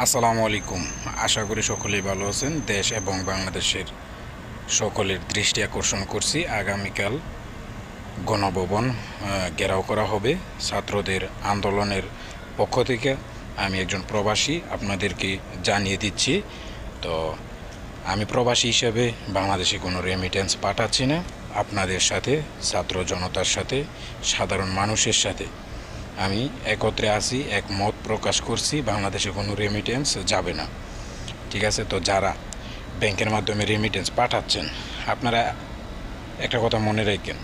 আসসালামু আলাইকুম। আশা করি সকলেই ভালো আছেন। দেশ এবং বাংলাদেশের সকলের দৃষ্টি আকর্ষণ করছি, আগামীকাল গণভবন ঘেরাও করা হবে ছাত্রদের আন্দোলনের পক্ষ থেকে। আমি একজন প্রবাসী, আপনাদেরকে জানিয়ে দিচ্ছি। তো আমি প্রবাসী হিসেবে বাংলাদেশে কোনো রেমিটেন্স পাঠাচ্ছি না। আপনাদের সাথে, ছাত্র জনতার সাথে, সাধারণ মানুষের সাথে আমি একত্রে আছি, একমত প্রকাশ করছি। বাংলাদেশে কোনো রেমিটেন্স যাবে না, ঠিক আছে? তো যারা ব্যাংকের মাধ্যমে রেমিটেন্স পাঠাচ্ছেন, আপনারা একটা কথা মনে রাখেন,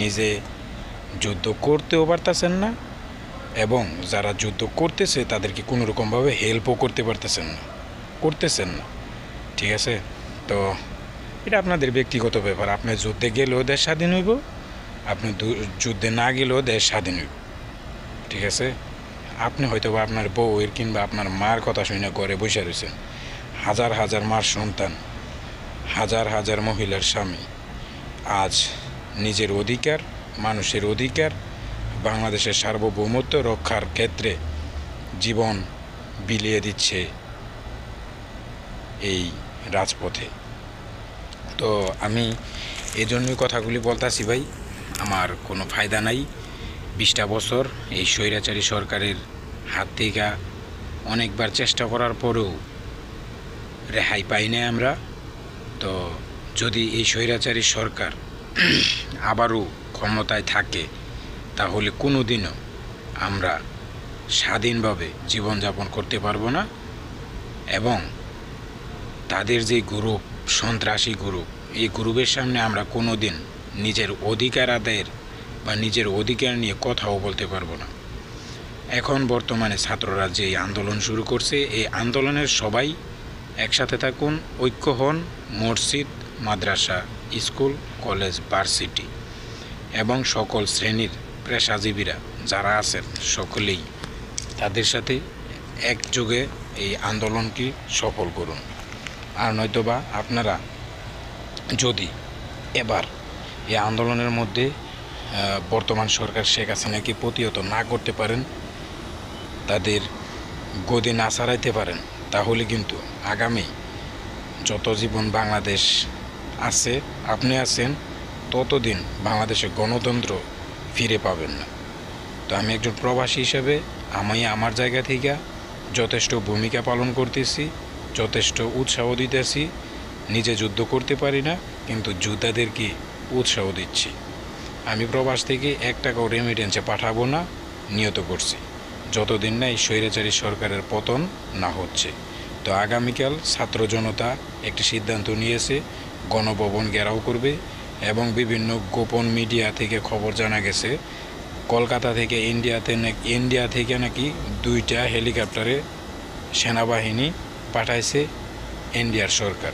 নিজে যুদ্ধ করতেও পারতেছেন না, এবং যারা যুদ্ধ করতেছে তাদেরকে কোনো রকমভাবে হেল্পও করতেছেন না, ঠিক আছে? তো এটা আপনাদের ব্যক্তিগত ব্যাপার। আপনি যুদ্ধে গেলেও দেশ স্বাধীন হইব, আপনি যুদ্ধে না গেলেও দেশ স্বাধীন হইব, ঠিক আছে? আপনি হয়তো বা আপনার বউয়ের কিংবা আপনার মার কথা শুনে ঘরে বসে রয়েছেন। হাজার হাজার মার সন্তান, হাজার হাজার মহিলার স্বামী আজ নিজের অধিকার, মানুষের অধিকার, বাংলাদেশের সার্বভৌমত্ব রক্ষার ক্ষেত্রে জীবন বিলিয়ে দিচ্ছে এই রাজপথে। তো আমি এই জন্যই কথাগুলি বলতেছি ভাই, আমার কোনো ফায়দা নাই। 20টা বছর এই স্বৈরাচারী সরকারের হাত থেকে অনেকবার চেষ্টা করার পরেও রেহাই পাই না আমরা। তো যদি এই স্বৈরাচারী সরকার আবারও ক্ষমতায় থাকে, তাহলে কোনো দিনও আমরা স্বাধীনভাবে জীবনযাপন করতে পারবো না। এবং তাদের যে গ্রুপ, সন্ত্রাসী গ্রুপ, এই গ্রুপের সামনে আমরা কোনো দিন নিজের অধিকার আদায়ের বা নিজের অধিকার নিয়ে কথাও বলতে পারবো না। এখন বর্তমানে ছাত্ররা যে আন্দোলন শুরু করছে, এই আন্দোলনের সবাই একসাথে থাকুন, ঐক্য হন। মসজিদ, মাদ্রাসা, স্কুল, কলেজ, ভার্সিটি এবং সকল শ্রেণীর পেশাজীবীরা যারা আছেন, সকলেই তাদের সাথে একযোগে এই আন্দোলনকে সফল করুন। আর নয়তোবা আপনারা যদি এবার এই আন্দোলনের মধ্যে বর্তমান সরকার শেখ হাসিনাকে প্রতিহত না করতে পারেন, তাদের গদি না ছাড়াইতে পারেন, তাহলে কিন্তু আগামী যত জীবন বাংলাদেশ আছে, আপনি আছেন, ততদিন বাংলাদেশে গণতন্ত্র ফিরে পাবেন না। তো আমি একজন প্রবাসী হিসেবে আমি আমার জায়গা থেকে যথেষ্ট ভূমিকা পালন করতেছি, যথেষ্ট উৎসাহ দিতেছি। নিজে যুদ্ধ করতে পারি না, কিন্তু যোদ্ধাদেরকে উৎসাহ দিচ্ছি। আমি প্রবাস থেকে 1 টাকাও রেমিটেন্সে পাঠাবো না, নিয়ত করছি, যতদিন না এই স্বৈরাচারী সরকারের পতন না হচ্ছে। তো আগামীকাল ছাত্র জনতা একটি সিদ্ধান্ত নিয়েছে, গণভবন ঘেরাও করবে। এবং বিভিন্ন গোপন মিডিয়া থেকে খবর জানা গেছে, কলকাতা থেকে ইন্ডিয়া থেকে নাকি 2টা হেলিকপ্টারে সেনাবাহিনী পাঠাইছে ইন্ডিয়ার সরকার।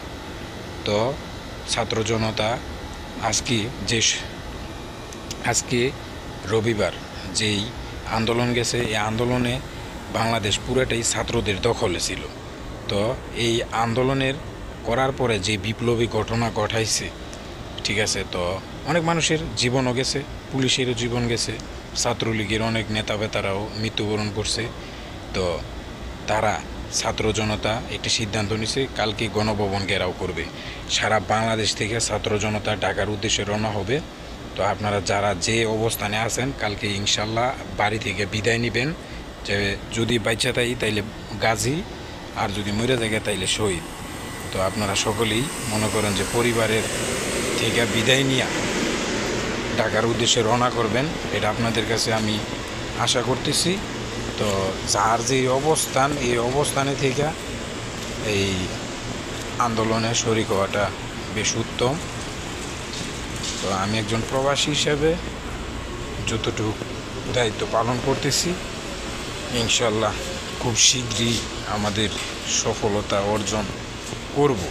তো ছাত্র জনতা আজকে রবিবার যেই আন্দোলন গেছে, এই আন্দোলনে বাংলাদেশ পুরোটাই ছাত্রদের দখলে ছিল। তো এই আন্দোলনের করার পরে যে বিপ্লবী ঘটনা ঘটাইছে, ঠিক আছে? তো অনেক মানুষের জীবনও গেছে, পুলিশেরও জীবন গেছে, ছাত্রলীগের অনেক নেতাবেতারাও মৃত্যুবরণ করছে। তো তারা ছাত্র জনতা একটি সিদ্ধান্ত নিছে, কালকে গণভবন ঘেরাও করবে। সারা বাংলাদেশ থেকে ছাত্র জনতা ঢাকার উদ্দেশ্যে রওনা হবে। তো আপনারা যারা যে অবস্থানে আছেন, কালকে ইনশাল্লাহ বাড়ি থেকে বিদায় নেবেন। যে যদি বাচ্চা তাই তাইলে গাজী, আর যদি মরে থাকে তাইলে শহীদ। তো আপনারা সকলেই মনে করেন যে পরিবারের থেকে বিদায় নিয়ে ঢাকার উদ্দেশ্যে রওনা করবেন, এটা আপনাদের কাছে আমি আশা করতেছি। তো যার যে অবস্থান, এই অবস্থানে থেকে এই আন্দোলনে শরিক হওয়াটা বেশ উত্তম। তো আমি একজন প্রবাসী হিসেবে যতটুকু দায়িত্ব পালন করতেছি, ইনশাল্লাহ খুব শীঘ্রই আমাদের সফলতা অর্জন করব।